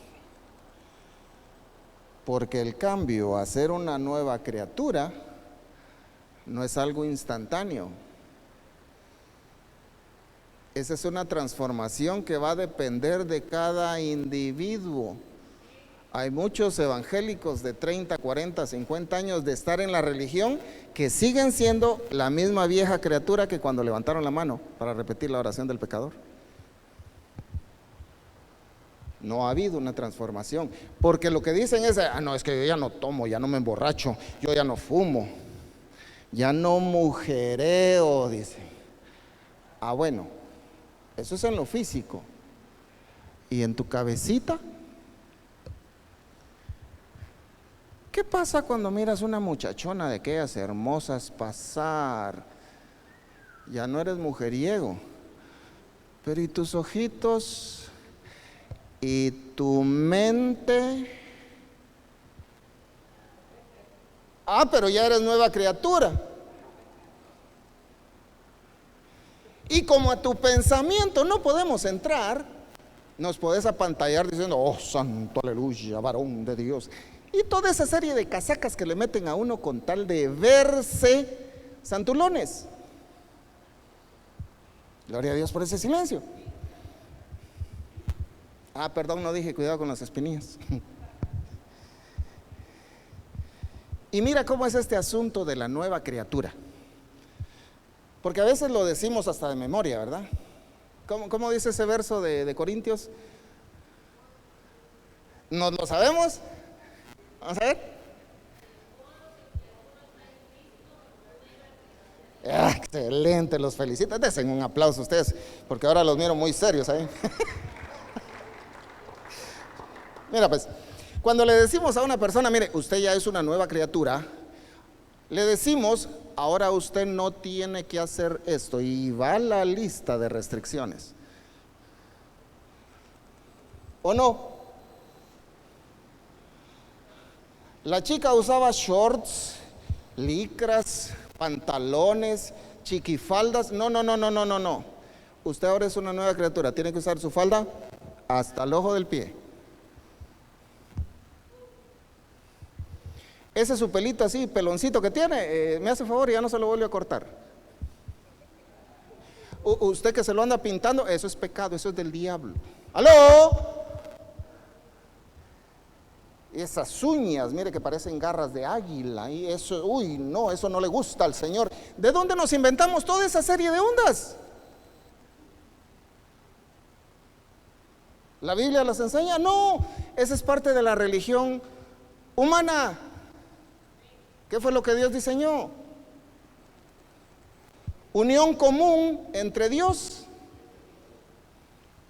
Porque el cambio a ser una nueva criatura no es algo instantáneo. Esa es una transformación que va a depender de cada individuo. Hay muchos evangélicos de 30, 40, 50 años de estar en la religión que siguen siendo la misma vieja criatura que cuando levantaron la mano para repetir la oración del pecador. No ha habido una transformación, porque lo que dicen es, no, es que yo ya no tomo, ya no me emborracho, yo ya no fumo, ya no mujereo, dice. Bueno, eso es en lo físico. ¿Y en tu cabecita? ¿Qué pasa cuando miras una muchachona de aquellas hermosas pasar? Ya no eres mujeriego, pero ¿y tus ojitos? ¿Y tu mente? Pero ya eres nueva criatura. Y como a tu pensamiento no podemos entrar, nos podés apantallar diciendo, oh santo, aleluya, varón de Dios. Y toda esa serie de casacas que le meten a uno con tal de verse santulones. Gloria a Dios por ese silencio. Perdón, no dije, cuidado con las espinillas. Y mira cómo es este asunto de la nueva criatura. Porque a veces lo decimos hasta de memoria, ¿verdad? ¿Cómo dice ese verso de Corintios? ¿Nos lo sabemos? Vamos a ver. Excelente, los felicito. Desen un aplauso a ustedes, porque ahora los miro muy serios ahí. Mira pues, cuando le decimos a una persona, mire, usted ya es una nueva criatura, le decimos, ahora usted no tiene que hacer esto, y va la lista de restricciones. ¿O no? La chica usaba shorts, licras, pantalones, chiquifaldas. No. Usted ahora es una nueva criatura, tiene que usar su falda hasta el ojo del pie. Ese su pelito así, peloncito que tiene, me hace favor y ya no se lo vuelve a cortar. Usted que se lo anda pintando, eso es pecado, eso es del diablo. ¡Aló! Y esas uñas, mire que parecen garras de águila, y eso, no, eso no le gusta al Señor. ¿De dónde nos inventamos toda esa serie de ondas? ¿La Biblia las enseña? No, esa es parte de la religión humana. ¿Qué fue lo que Dios diseñó? Unión común entre Dios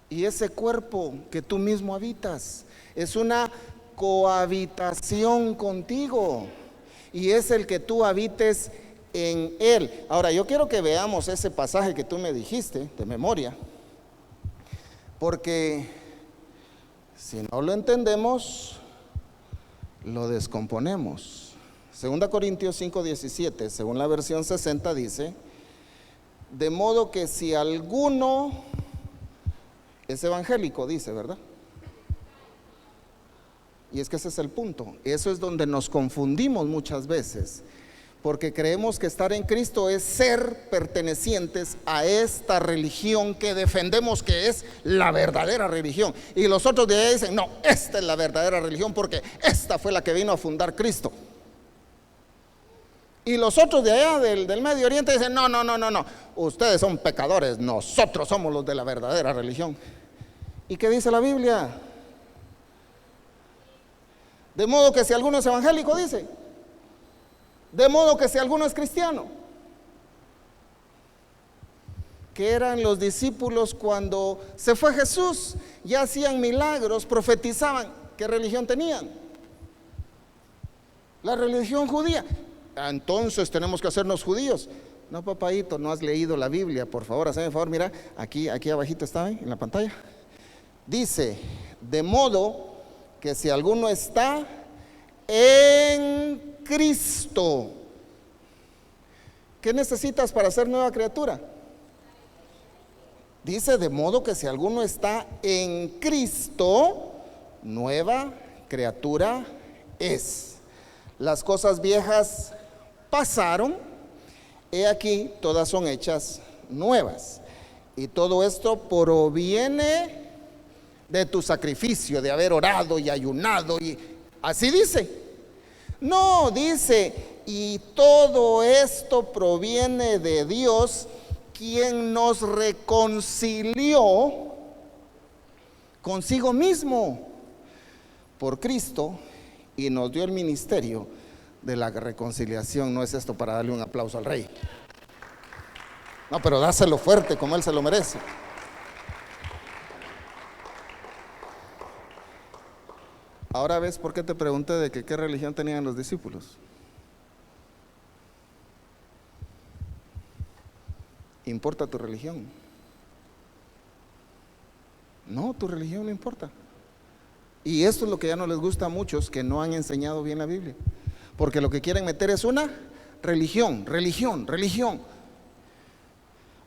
y ese cuerpo que tú mismo habitas. Es una cohabitación contigo y es el que tú habites en Él. Ahora yo quiero que veamos ese pasaje que tú me dijiste de memoria, porque si no lo entendemos, lo descomponemos. 2 Corintios 5:17, según la versión 60, dice: de modo que si alguno es evangélico, dice, ¿verdad? Y es que ese es el punto. Eso es donde nos confundimos muchas veces, porque creemos que estar en Cristo es ser pertenecientes a esta religión que defendemos que es la verdadera religión. Y los otros de ahí dicen, no, esta es la verdadera religión porque esta fue la que vino a fundar Cristo. Y los otros de allá del Medio Oriente dicen, no, no, no, no, no, ustedes son pecadores, nosotros somos los de la verdadera religión. ¿Y qué dice la Biblia? De modo que si alguno es evangélico, dice, de modo que si alguno es cristiano. ¿Qué eran los discípulos cuando se fue Jesús? Ya hacían milagros, profetizaban. ¿Qué religión tenían? La religión judía. Entonces tenemos que hacernos judíos. No, papadito, no has leído la Biblia, por favor, hazme el favor, mira, aquí abajito está, en la pantalla. Dice, de modo que si alguno está en Cristo, ¿qué necesitas para ser nueva criatura? Dice, de modo que si alguno está en Cristo, nueva criatura es. Las cosas viejas pasaron, he aquí, todas son hechas nuevas. Y todo esto proviene de tu sacrificio, de haber orado y ayunado, y así dice. No, dice, y todo esto proviene de Dios, quien nos reconcilió consigo mismo por Cristo y nos dio el ministerio de la reconciliación. No es esto para darle un aplauso al rey, no, pero dáselo fuerte como él se lo merece. Ahora ves por qué te pregunté de que qué religión tenían los discípulos. ¿Importa tu religión? No, tu religión no importa. Y esto es lo que ya no les gusta a muchos que no han enseñado bien la Biblia, porque lo que quieren meter es una religión.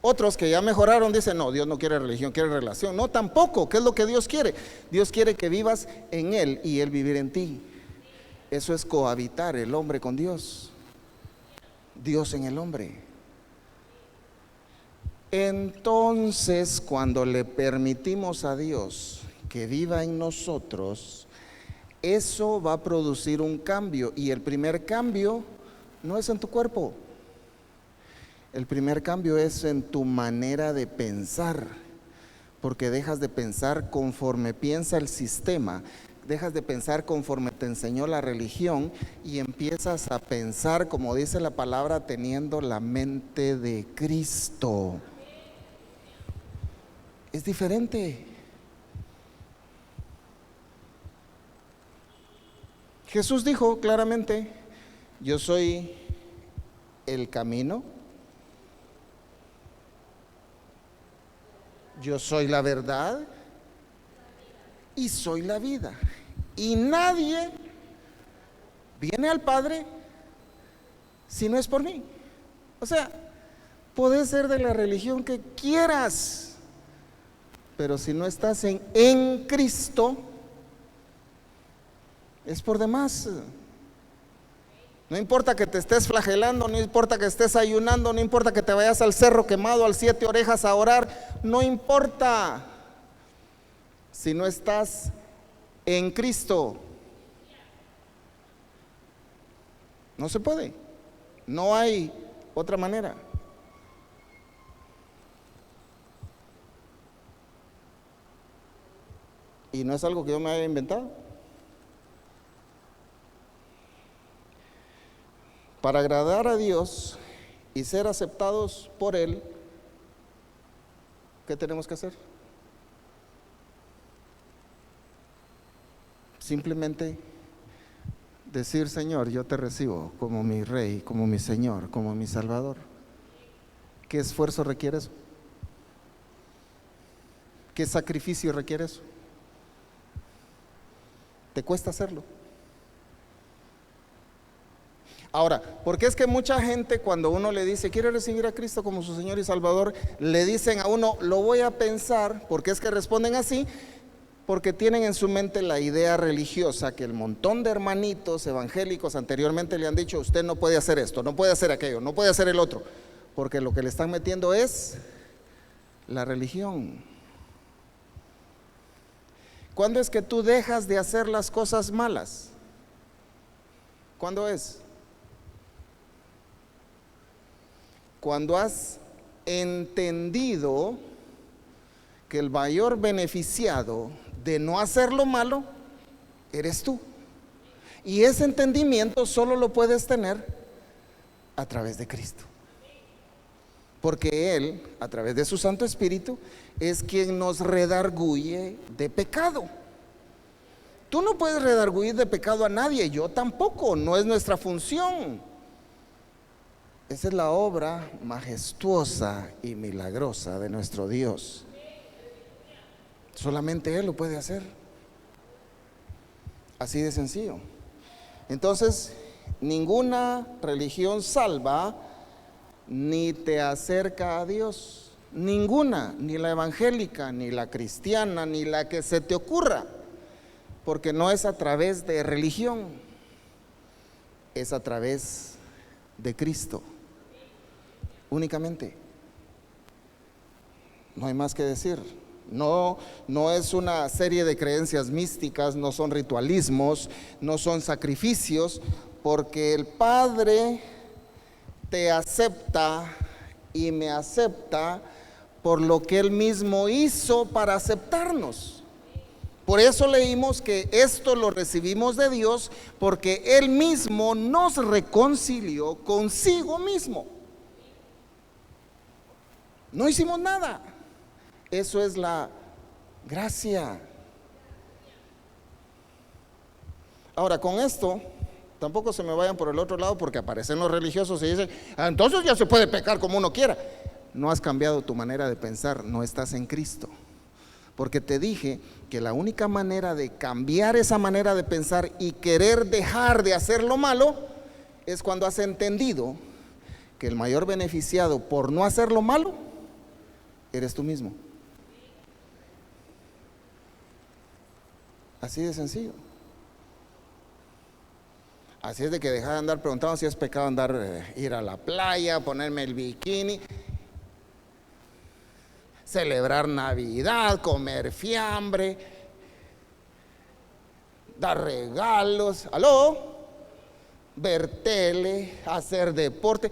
Otros que ya mejoraron dicen, no, Dios no quiere religión, quiere relación. No, tampoco. ¿Qué es lo que Dios quiere? Dios quiere que vivas en Él y Él vivir en ti. Eso es cohabitar el hombre con Dios, Dios en el hombre. Entonces, cuando le permitimos a Dios que viva en nosotros, eso va a producir un cambio. Y el primer cambio no es en tu cuerpo. El primer cambio es en tu manera de pensar, porque dejas de pensar conforme piensa el sistema, dejas de pensar conforme te enseñó la religión y empiezas a pensar, como dice la palabra, teniendo la mente de Cristo. Es diferente. Jesús dijo claramente, yo soy el camino, yo soy la verdad y soy la vida. Y nadie viene al Padre si no es por mí. O sea, puedes ser de la religión que quieras, pero si no estás en Cristo, es por demás. No importa que te estés flagelando, no importa que estés ayunando, no importa que te vayas al cerro quemado, al 7 orejas a orar, no importa. Si no estás en Cristo, no se puede. No hay otra manera. Y no es algo que yo me haya inventado. Para agradar a Dios y ser aceptados por Él, ¿qué tenemos que hacer? Simplemente decir, Señor, yo te recibo como mi Rey, como mi Señor, como mi Salvador. ¿Qué esfuerzo requiere eso? ¿Qué sacrificio requiere eso? ¿Te cuesta hacerlo? Ahora, ¿por qué es que mucha gente cuando uno le dice quiere recibir a Cristo como su Señor y Salvador, le dicen a uno, lo voy a pensar? ¿Por qué es que responden así? Porque tienen en su mente la idea religiosa que el montón de hermanitos evangélicos anteriormente le han dicho, usted no puede hacer esto, no puede hacer aquello, no puede hacer el otro, porque lo que le están metiendo es la religión. ¿Cuándo es que tú dejas de hacer las cosas malas? ¿Cuándo es? cuando has entendido que el mayor beneficiado de no hacer lo malo eres tú. Y ese entendimiento solo lo puedes tener a través de Cristo. Porque Él, a través de su Santo Espíritu, es quien nos redarguye de pecado. Tú no puedes redarguir de pecado a nadie, yo tampoco, no es nuestra función. Esa es la obra majestuosa y milagrosa de nuestro Dios. Solamente Él lo puede hacer. Así de sencillo. Entonces, ninguna religión salva ni te acerca a Dios. Ninguna, ni la evangélica, ni la cristiana, ni la que se te ocurra. Porque no es a través de religión, es a través de Cristo. Únicamente. No hay más que decir. No es una serie de creencias místicas, no son ritualismos, no son sacrificios, porque el Padre te acepta y me acepta por lo que Él mismo hizo para aceptarnos. Por eso leímos que esto lo recibimos de Dios, porque Él mismo nos reconcilió consigo mismo. No hicimos nada. Eso es la gracia. Ahora, con esto, tampoco se me vayan por el otro lado, porque aparecen los religiosos y dicen, entonces ya se puede pecar como uno quiera. No has cambiado tu manera de pensar, no estás en Cristo. Porque te dije que la única manera de cambiar esa manera de pensar y querer dejar de hacer lo malo es cuando has entendido que el mayor beneficiado por no hacer lo malo eres tú mismo. Así de sencillo. Así es de que dejar de andar preguntando si es pecado ir a la playa, ponerme el bikini, celebrar Navidad, comer fiambre, dar regalos, ver tele, hacer deporte.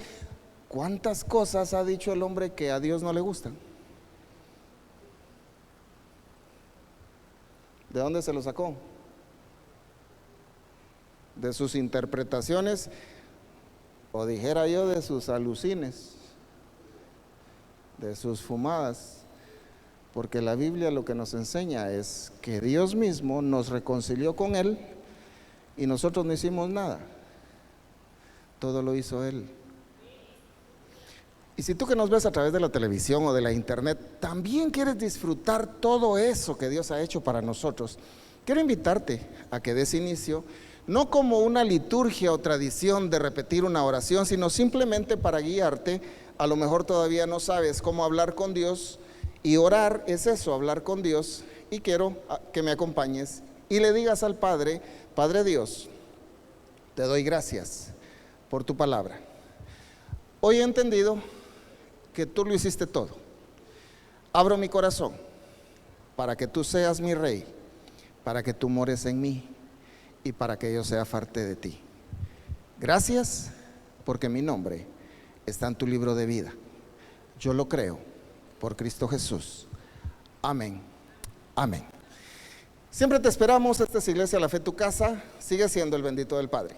¿Cuántas cosas ha dicho el hombre que a Dios no le gustan? ¿De dónde se lo sacó? De sus interpretaciones, o dijera yo, de sus alucines, de sus fumadas. Porque la Biblia lo que nos enseña es que Dios mismo nos reconcilió con Él y nosotros no hicimos nada. Todo lo hizo Él. Y si tú que nos ves a través de la televisión o de la internet, también quieres disfrutar todo eso que Dios ha hecho para nosotros, quiero invitarte a que des inicio, no como una liturgia o tradición de repetir una oración, sino simplemente para guiarte. A lo mejor todavía no sabes cómo hablar con Dios, y orar es eso, hablar con Dios, y quiero que me acompañes y le digas al Padre: Padre Dios, te doy gracias por tu palabra. Hoy he entendido que tú lo hiciste todo. Abro mi corazón para que tú seas mi Rey, para que tú mores en mí y para que yo sea parte de ti. Gracias porque mi nombre está en tu libro de vida. Yo lo creo por Cristo Jesús. Amén. Amén. Siempre te esperamos. Esta es Iglesia La Fe, tu casa. Sigue siendo el bendito del Padre.